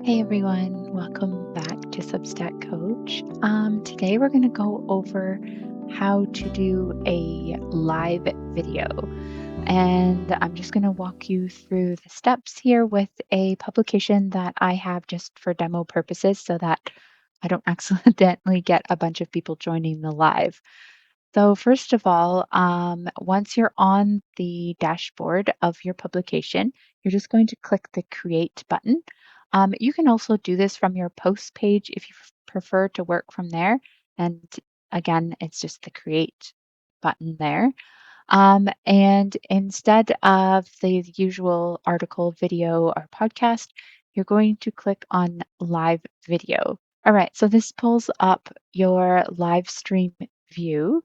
Hey everyone, welcome back to Substack Coach. Today we're going to go over how to do a live video, and I'm just going to walk you through the steps here with a publication that I have just for demo purposes so that I don't accidentally get a bunch of people joining the live. So, first of all, once you're on the dashboard of your publication, you're just going to click the Create button. You can also do this from your post page if you prefer to work from there. And again, it's just the Create button there. And instead of the usual article, video, or podcast, you're going to click on Live Video. All right, so this pulls up your live stream view.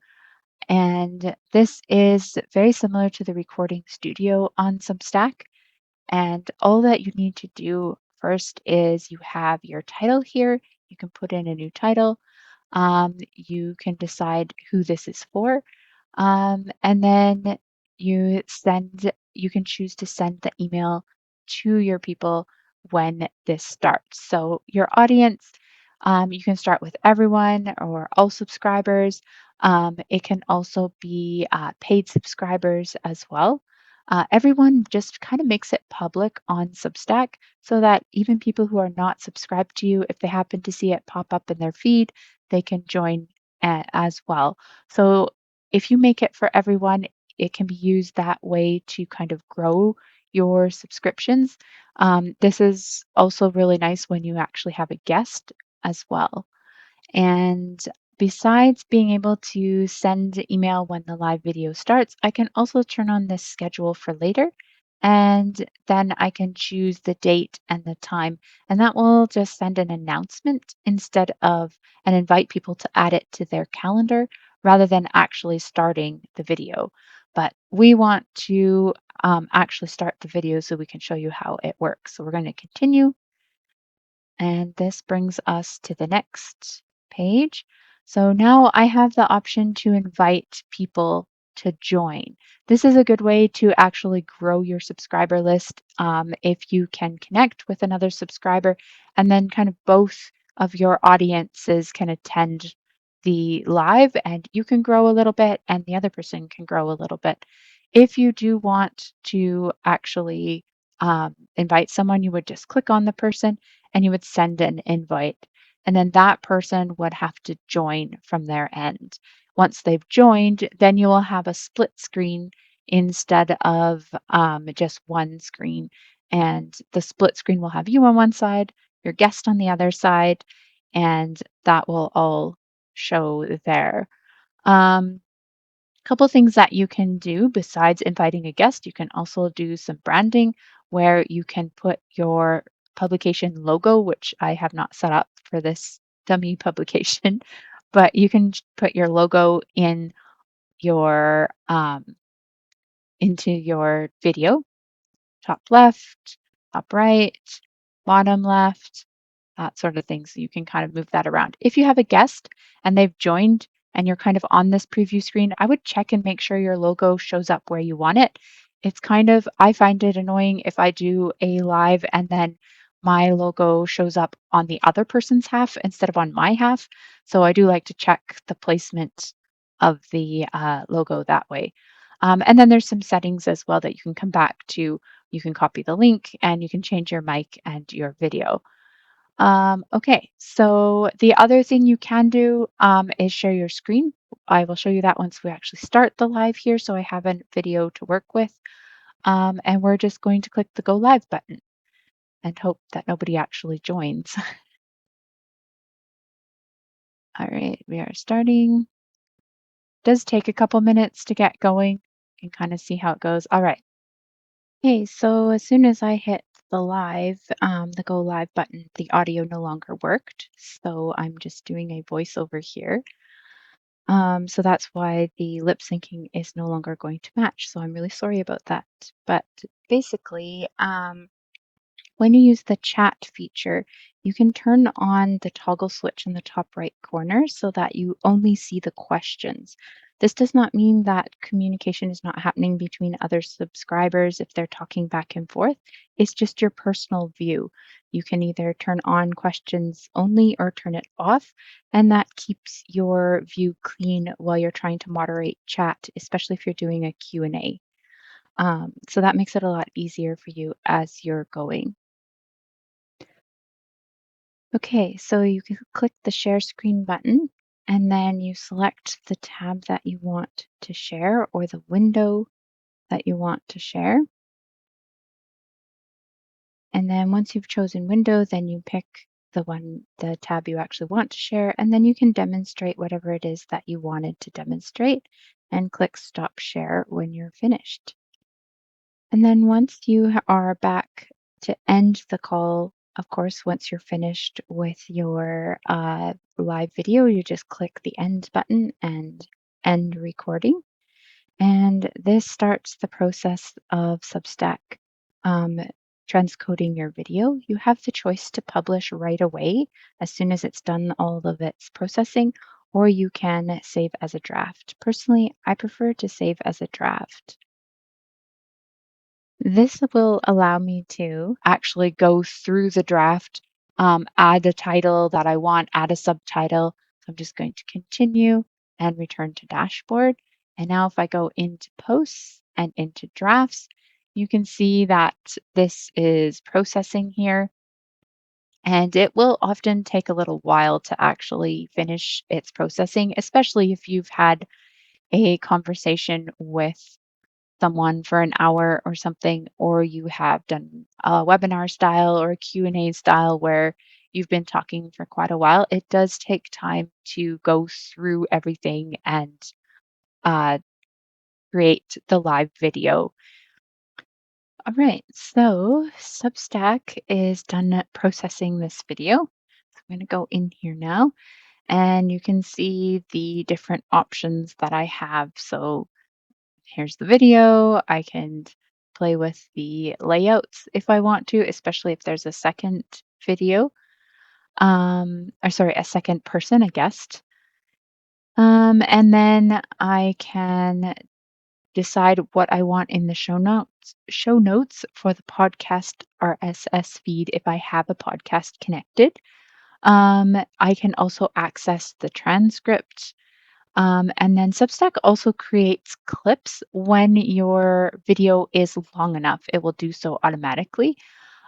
And this is very similar to the recording studio on Substack. And all that you need to do first is you have your title here. You can put in a new title. You can decide who this is for. And then you can choose to send the email to your people when this starts. So your audience, you can start with everyone or all subscribers. It can also be paid subscribers as well. Everyone just kind of makes it public on Substack so that even people who are not subscribed to you, if they happen to see it pop up in their feed, they can join as well. So if you make it for everyone, it can be used that way to kind of grow your subscriptions. This is also really nice when you actually have a guest as well. And besides being able to send email when the live video starts, I can also turn on this schedule for later. And then I can choose the date and the time. And that will just send an announcement instead of and invite people to add it to their calendar rather than actually starting the video. But we want to actually start the video so we can show you how it works. So we're going to continue, and this brings us to the next page. So now I have the option to invite people to join. This is a good way to actually grow your subscriber list if you can connect with another subscriber and then kind of both of your audiences can attend the live and you can grow a little bit and the other person can grow a little bit. If you do want to actually invite someone, you would just click on the person and you would send an invite. And then that person would have to join from their end. Once they've joined, then you will have a split screen instead of just one screen. And the split screen will have you on one side, your guest on the other side, and that will all show there. Um, Couple things that you can do besides inviting a guest, you can also do some branding where you can put your publication logo, which I have not set up for this dummy publication, but you can put your logo in your into your video, top left, top right, bottom left, that sort of thing. So you can kind of move that around. If you have a guest and they've joined and you're kind of on this preview screen, I would check and make sure your logo shows up where you want it. It's kind of, I find it annoying if I do a live and then my logo shows up on the other person's half instead of on my half. So I do like to check the placement of the logo that way. And then there's some settings as well that you can come back to. You can copy the link and you can change your mic and your video. Okay, so the other thing you can do is share your screen. I will show you that once we actually start the live here. So I have a video to work with. And we're just going to click the Go Live button and hope that nobody actually joins. All right, we are starting. Does take a couple minutes to get going. You can kind of see how it goes. All right. Okay, so as soon as I hit the Go Live button, the audio no longer worked. So I'm just doing a voiceover here. So that's why the lip syncing is no longer going to match. So I'm really sorry about that. But basically, when you use the chat feature, you can turn on the toggle switch in the top right corner so that you only see the questions. This does not mean that communication is not happening between other subscribers if they're talking back and forth. It's just your personal view. You can either turn on questions only or turn it off, and that keeps your view clean while you're trying to moderate chat, especially if you're doing a Q&A. So that makes it a lot easier for you as you're going. Okay, so you can click the share screen button and then you select the tab that you want to share or the window that you want to share. And then once you've chosen window, then you pick the tab you actually want to share, and then you can demonstrate whatever it is that you wanted to demonstrate and click stop share when you're finished. And then once you are back to end the call, of course, once you're finished with your live video, you just click the end button and end recording. And this starts the process of Substack um, transcoding your video. You have the choice to publish right away as soon as it's done all of its processing, or you can save as a draft. Personally, I prefer to save as a draft. This will allow me to actually go through the draft, add a title that I want, add a subtitle. So I'm just going to continue and return to dashboard. And now if I go into posts and into drafts, you can see that this is processing here. And it will often take a little while to actually finish its processing, especially if you've had a conversation with someone for an hour or something, or you have done a webinar style or a Q&A style where you've been talking for quite a while, it does take time to go through everything and uh, create the live video. All right, so Substack is done processing this video. So I'm going to go in here now, and you can see the different options that I have. So here's the video. I can play with the layouts if I want to, especially if there's a second video, or sorry, a second person, a guest. And then I can decide what I want in the show notes for the podcast RSS feed if I have a podcast connected. I can also access the transcript. And then Substack also creates clips when your video is long enough. It will do so automatically.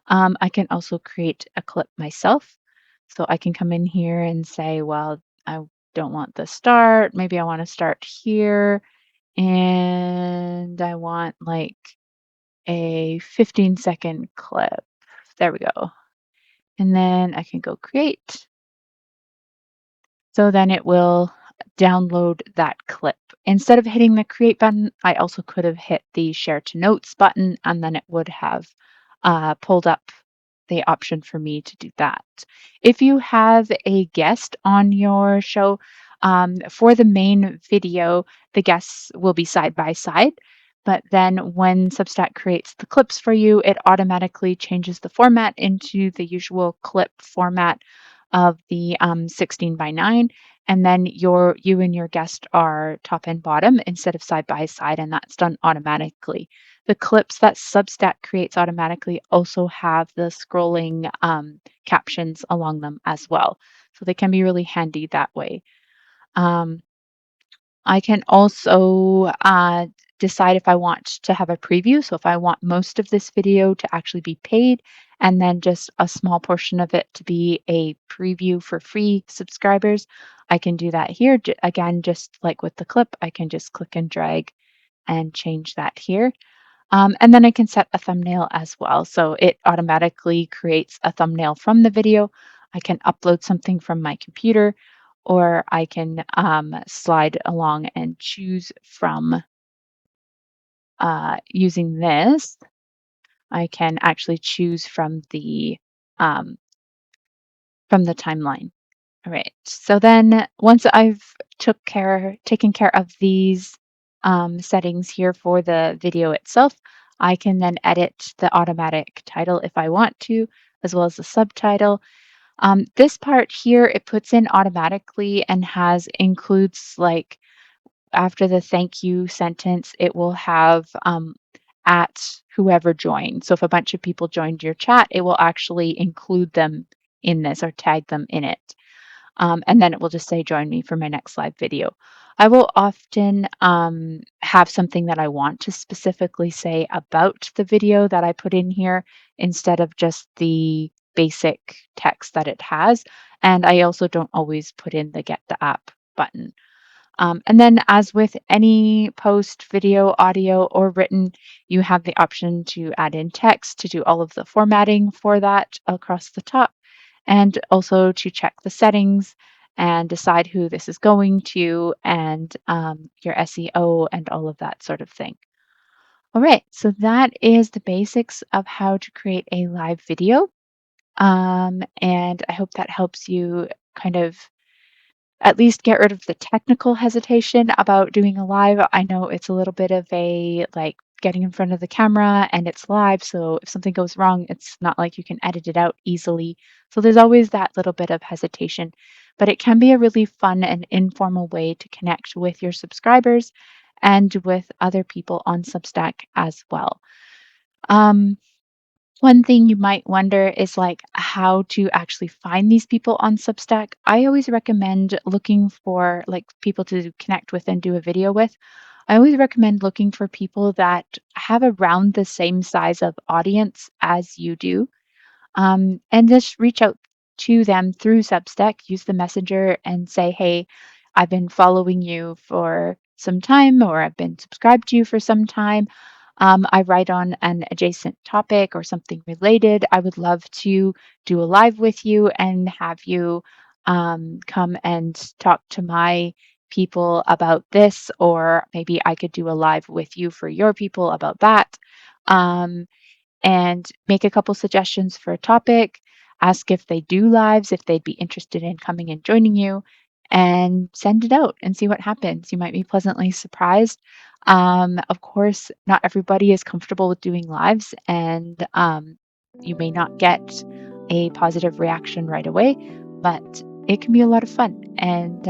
I can also create a clip myself. So I can come in here and say, well, I don't want the start. Maybe I want to start here. And I want like a 15-second clip. There we go. And then I can go create. So then it will download that clip. Instead of hitting the create button, I also could have hit the share to notes button, and then it would have pulled up the option for me to do that. If you have a guest on your show, for the main video, the guests will be side by side. But then when Substack creates the clips for you, it automatically changes the format into the usual clip format of the 16 by 9, and then you and your guest are top and bottom instead of side by side, and that's done automatically. The clips that Substack creates automatically also have the scrolling captions along them as well, so they can be really handy that way. um, I can also decide if I want to have a preview. So if I want most of this video to actually be paid and then just a small portion of it to be a preview for free subscribers, I can do that here. Again, just like with the clip, I can just click and drag and change that here. And then I can set a thumbnail as well. So it automatically creates a thumbnail from the video. I can upload something from my computer, or I can slide along and choose from using this. I can actually choose um, from the timeline. All right. So then once I've taken care of these settings here for the video itself, I can then edit the automatic title if I want to, as well as the subtitle. This part here, it puts in automatically and has includes like after the thank you sentence, it will have at whoever joined. So if a bunch of people joined your chat, it will actually include them in this or tag them in it. And then it will just say, join me for my next live video. I will often have something that I want to specifically say about the video that I put in here instead of just the basic text that it has. And I also don't always put in the get the app button. And then, as with any post, video, audio, or written, you have the option to add in text to do all of the formatting for that across the top, and also to check the settings and decide who this is going to and your SEO and all of that sort of thing. All right, so that is the basics of how to create a live video. And I hope that helps you kind of at least get rid of the technical hesitation about doing a live. I know it's a little bit of a like getting in front of the camera and it's live, so if something goes wrong, it's not like you can edit it out easily. So there's always that little bit of hesitation, but it can be a really fun and informal way to connect with your subscribers and with other people on Substack as well. Um, One thing you might wonder is like how to actually find these people on Substack. I always recommend looking for like people to connect with and do a video with. I always recommend looking for people that have around the same size of audience as you do. And just reach out to them through Substack, use the messenger and say, hey, I've been following you for some time, or I've been subscribed to you for some time. I write on an adjacent topic or something related. I would love to do a live with you and have you come and talk to my people about this, or maybe I could do a live with you for your people about that. Um, and make a couple suggestions for a topic, ask if they do lives, if they'd be interested in coming and joining you, and send it out and see what happens. You might be pleasantly surprised. Of course, not everybody is comfortable with doing lives, and you may not get a positive reaction right away, but it can be a lot of fun. And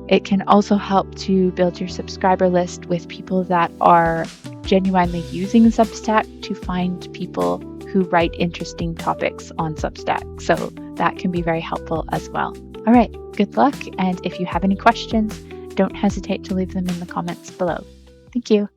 it can also help to build your subscriber list with people that are genuinely using Substack to find people who write interesting topics on Substack. So that can be very helpful as well. All right, good luck. And if you have any questions, don't hesitate to leave them in the comments below. Thank you.